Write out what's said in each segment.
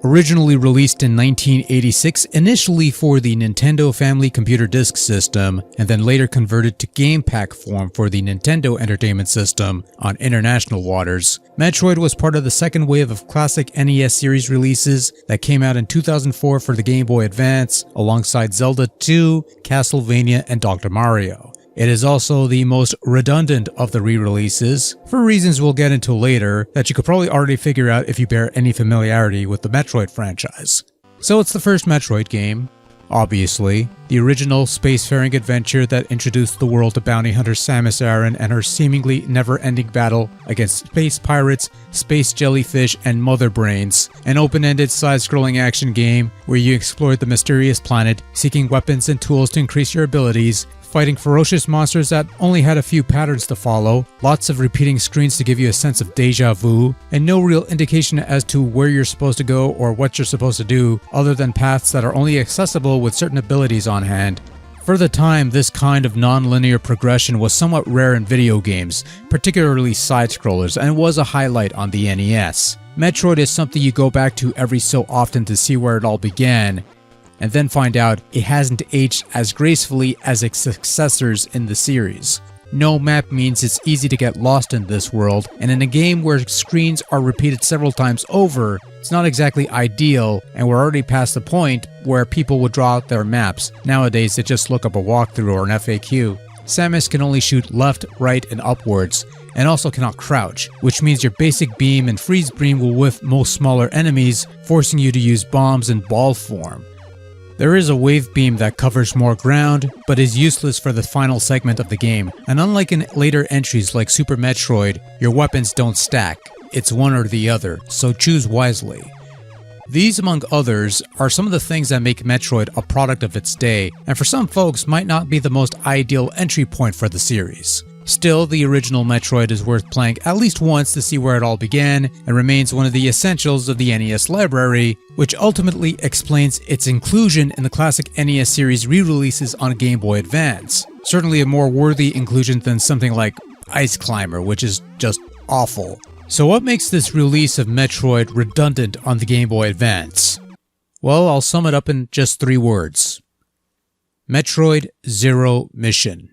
Originally released in 1986, initially for the Nintendo Family Computer Disk System, and then later converted to game pack form for the Nintendo Entertainment System on international waters, Metroid was part of the second wave of classic NES series releases that came out in 2004 for the Game Boy Advance, alongside Zelda 2, Castlevania, and Dr. Mario. It is also the most redundant of the re-releases, for reasons we'll get into later that you could probably already figure out if you bear any familiarity with the Metroid franchise. So it's the first Metroid game, obviously, the original spacefaring adventure that introduced the world to bounty hunter Samus Aran and her seemingly never-ending battle against space pirates, space jellyfish, and mother brains, an open-ended side-scrolling action game where you explored the mysterious planet, seeking weapons and tools to increase your abilities, fighting ferocious monsters that only had a few patterns to follow, lots of repeating screens to give you a sense of deja vu, and no real indication as to where you're supposed to go or what you're supposed to do other than paths that are only accessible with certain abilities on hand. For the time, this kind of non-linear progression was somewhat rare in video games, particularly side-scrollers, and was a highlight on the NES. Metroid is something you go back to every so often to see where it all began, and then find out it hasn't aged as gracefully as its successors in the series. No map means it's easy to get lost in this world, and in a game where screens are repeated several times over, it's not exactly ideal, and we're already past the point where people would draw out their maps. Nowadays, they just look up a walkthrough or an FAQ. Samus can only shoot left, right, and upwards, and also cannot crouch, which means your basic beam and freeze beam will whiff most smaller enemies, forcing you to use bombs in ball form. There is a wave beam that covers more ground, but is useless for the final segment of the game, and unlike in later entries like Super Metroid, your weapons don't stack, it's one or the other, so choose wisely. These, among others, are some of the things that make Metroid a product of its day, and for some folks might not be the most ideal entry point for the series. Still, the original Metroid is worth playing at least once to see where it all began, and remains one of the essentials of the NES library, which ultimately explains its inclusion in the classic NES series re-releases on Game Boy Advance. Certainly a more worthy inclusion than something like Ice Climber, which is just awful. So what makes this release of Metroid redundant on the Game Boy Advance? Well, I'll sum it up in just 3 words. Metroid Zero Mission.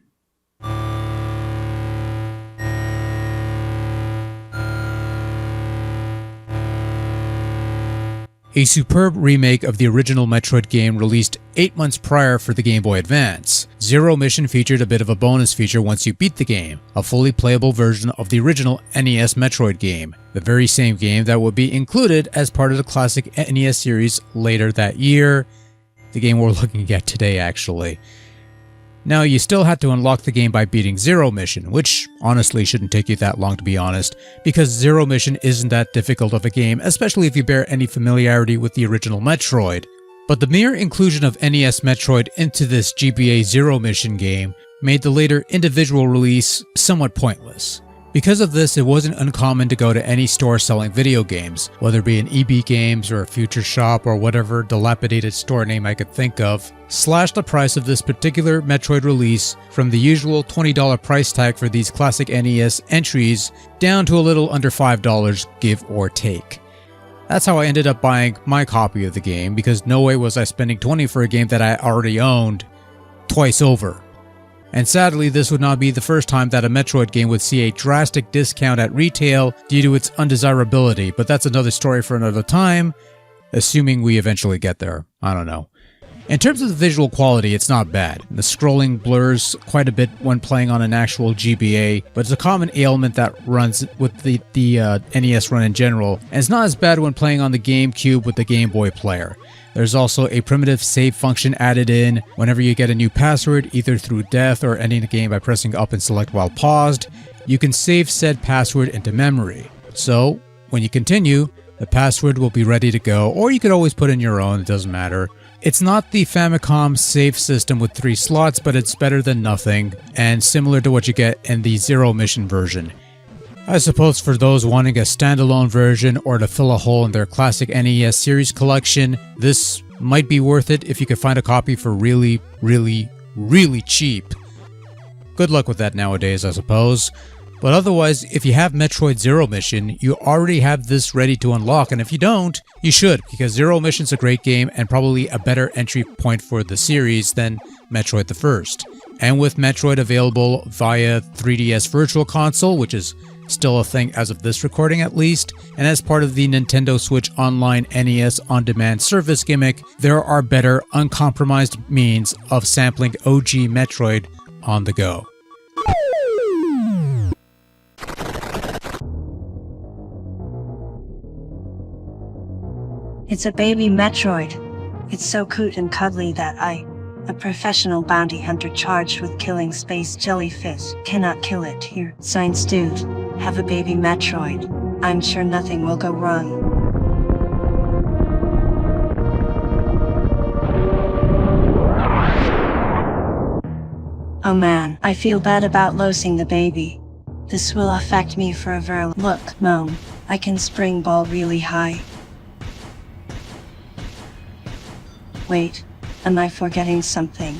A superb remake of the original Metroid game released 8 months prior for the Game Boy Advance. Zero Mission featured a bit of a bonus feature once you beat the game, a fully playable version of the original NES Metroid game, the very same game that would be included as part of the classic NES series later that year, the game we're looking at today actually. Now, you still had to unlock the game by beating Zero Mission, which honestly shouldn't take you that long to be honest, because Zero Mission isn't that difficult of a game, especially if you bear any familiarity with the original Metroid. But the mere inclusion of NES Metroid into this GBA Zero Mission game made the later individual release somewhat pointless. Because of this, it wasn't uncommon to go to any store selling video games, whether it be an EB Games or a Future Shop or whatever dilapidated store name I could think of, slash the price of this particular Metroid release from the usual $20 price tag for these classic NES entries down to a little under $5, give or take. That's how I ended up buying my copy of the game, because no way was I spending $20 for a game that I already owned twice over. And sadly, this would not be the first time that a Metroid game would see a drastic discount at retail due to its undesirability, but that's another story for another time, assuming we eventually get there. I don't know. In terms of the visual quality, it's not bad. The scrolling blurs quite a bit when playing on an actual GBA, but it's a common ailment that runs with the NES run in general, and it's not as bad when playing on the GameCube with the Game Boy player. There's also a primitive save function added in whenever you get a new password, either through death or ending the game by pressing up and select while paused. You can save said password into memory. So, when you continue, the password will be ready to go, or you could always put in your own, it doesn't matter. It's not the Famicom save system with 3 slots, but it's better than nothing, and similar to what you get in the Zero Mission version. I suppose for those wanting a standalone version or to fill a hole in their classic NES series collection, this might be worth it if you could find a copy for really cheap. Good luck with that nowadays, I suppose. But otherwise, if you have Metroid Zero Mission, you already have this ready to unlock, and if you don't, you should, because Zero Mission's a great game and probably a better entry point for the series than Metroid the First. And with Metroid available via 3DS Virtual Console, which is still a thing as of this recording at least, and as part of the Nintendo Switch Online NES On-Demand service gimmick, there are better, uncompromised means of sampling OG Metroid on the go. It's a baby Metroid. It's so cute and cuddly that I, a professional bounty hunter charged with killing space jellyfish, cannot kill it here. Science dude, have a baby Metroid. I'm sure nothing will go wrong. Oh man, I feel bad about losing the baby. This will affect me for a very long. Look, Mom, I can spring ball really high. Wait, am I forgetting something?